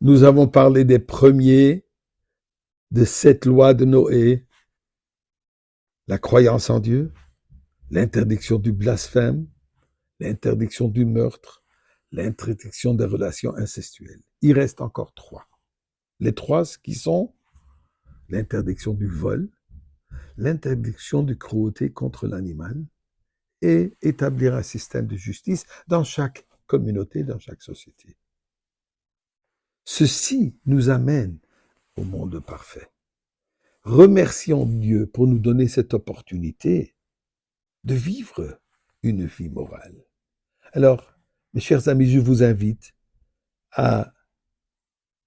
Nous avons parlé des premiers de cette loi de Noé, la croyance en Dieu, l'interdiction du blasphème, l'interdiction du meurtre, l'interdiction des relations incestuelles. Il reste encore trois. Les trois qui sont l'interdiction du vol, l'interdiction de cruauté contre l'animal et établir un système de justice dans chaque communauté, dans chaque société. Ceci nous amène au monde parfait. Remercions Dieu pour nous donner cette opportunité de vivre une vie morale. Alors, mes chers amis, je vous invite à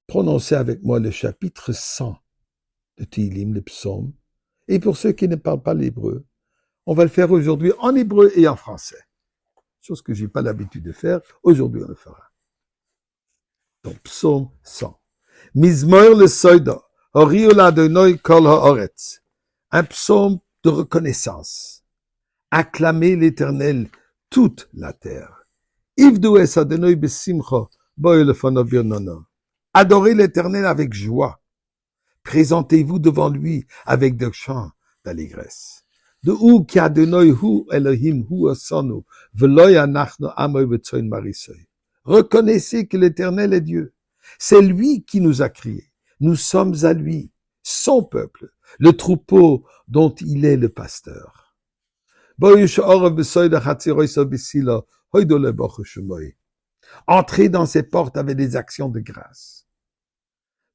prononcer avec moi le chapitre 100 de Tehillim, le psaume. Et pour ceux qui ne parlent pas l'hébreu, on va le faire aujourd'hui en hébreu et en français. Chose que je n'ai pas l'habitude de faire. Aujourd'hui, on le fera. Donc, psaume 100. Mizmor le soida, horiula adonai kol haaretz. Un psaume de reconnaissance. Acclamez l'Éternel, toute la terre. Ivdu es adonai besimcha, boy lefanov birnana. Adorez l'Éternel avec joie. Présentez-vous devant lui avec des chants d'allégresse. De où qui adonai hu Elohim hu asanu, veloy anachnu amoy vetzoin marisoy. Reconnaissez que l'Éternel est Dieu. C'est lui qui nous a créés. Nous sommes à lui, son peuple, le troupeau dont il est le pasteur. Entrez dans ses portes avec des actions de grâce,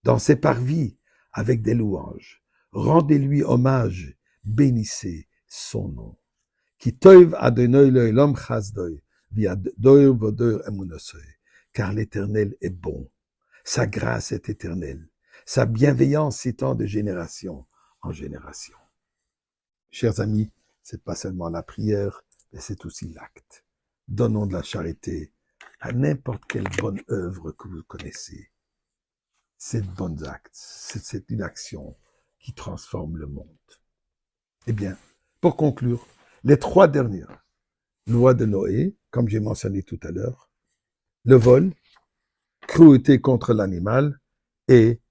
dans ses parvis avec des louanges. Rendez-lui hommage, bénissez son nom. Ki toiv Adonai le'olam chasdoi, v'yadoir v'odor emunosoi. Car l'Éternel est bon, sa grâce est éternelle, sa bienveillance s'étend de génération en génération. Chers amis, c'est pas seulement la prière, mais c'est aussi l'acte. Donnons de la charité à n'importe quelle bonne œuvre que vous connaissez. C'est de bons actes, c'est une action qui transforme le monde. Eh bien, pour conclure, les trois dernières lois de Noé, comme j'ai mentionné tout à l'heure, le vol, cruauté contre l'animal et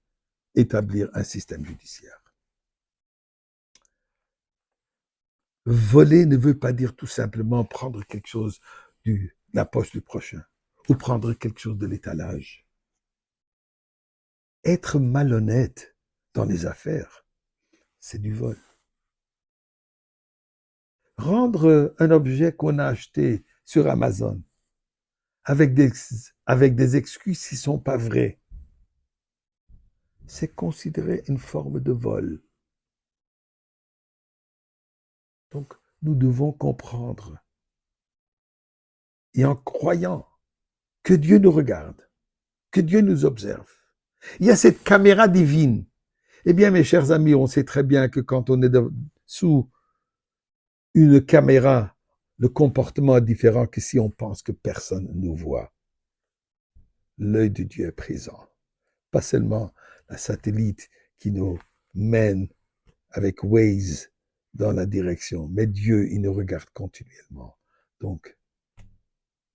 établir un système judiciaire. Voler ne veut pas dire tout simplement prendre quelque chose de la poche du prochain ou prendre quelque chose de l'étalage. Être malhonnête dans les affaires, c'est du vol. Rendre un objet qu'on a acheté sur Amazon avec des excuses qui ne sont pas vraies, c'est considéré une forme de vol. Donc, nous devons comprendre, et en croyant que Dieu nous regarde, que Dieu nous observe, il y a cette caméra divine. Eh bien, mes chers amis, on sait très bien que quand on est sous une caméra, le comportement est différent que si on pense que personne ne nous voit. L'œil de Dieu est présent. Pas seulement la satellite qui nous mène avec Waze dans la direction, mais Dieu, il nous regarde continuellement. Donc,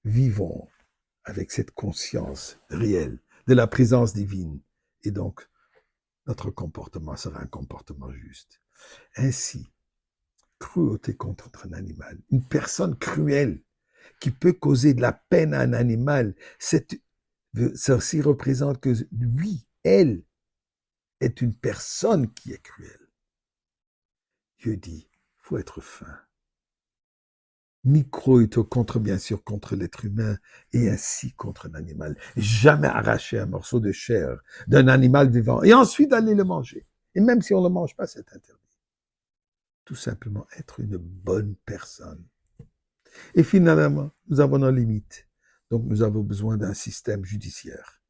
vivons avec cette conscience réelle de la présence divine. Et donc, notre comportement sera un comportement juste. Ainsi, cruauté contre un animal, une personne cruelle qui peut causer de la peine à un animal, ceci représente que lui, elle, est une personne qui est cruelle. Dieu dit, il faut être fin. Micro-ito contre, bien sûr, contre l'être humain et ainsi contre un animal. Jamais arracher un morceau de chair d'un animal vivant et ensuite aller le manger. Et même si on ne le mange pas, c'est interdit. Tout simplement être une bonne personne. Et finalement, nous avons nos limites. Donc, nous avons besoin d'un système judiciaire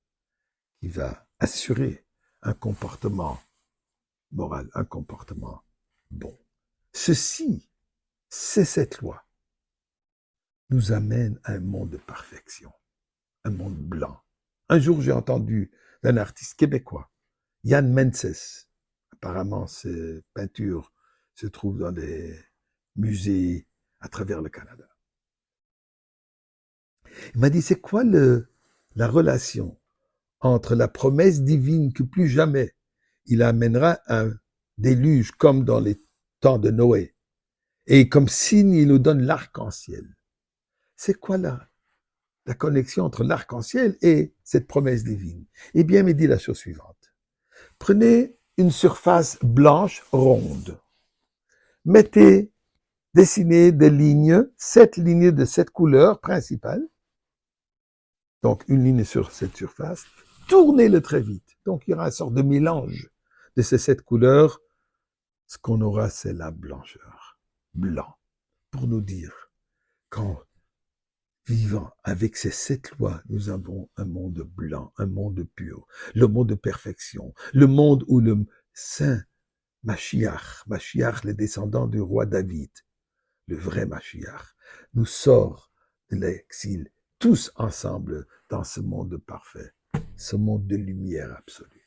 qui va assurer un comportement moral, un comportement bon. Ceci, c'est cette loi, nous amène à un monde de perfection, un monde blanc. Un jour, j'ai entendu d'un artiste québécois, Yann Menses. Apparemment, ses peintures se trouvent dans des musées à travers le Canada. Il m'a dit, c'est quoi la relation entre la promesse divine que plus jamais il amènera un déluge comme dans les temps de Noé, et comme signe, il nous donne l'arc-en-ciel. C'est quoi là la connexion entre l'arc-en-ciel et cette promesse divine? Eh bien, il me dit la chose suivante. Prenez une surface blanche ronde. Mettez, dessinez des lignes, 7 lignes de cette couleur principale. Donc, une ligne sur cette surface. Tournez-le très vite. Donc, il y aura une sorte de mélange de ces 7 couleurs. Ce qu'on aura, c'est la blancheur. Blanc. Pour nous dire qu'en vivant avec ces 7 lois, nous avons un monde blanc, un monde pur, le monde de perfection, le monde où le saint Mashiach, le descendant du roi David, le vrai Mashiach, nous sort de l'exil, tous ensemble, dans ce monde parfait, ce monde de lumière absolue.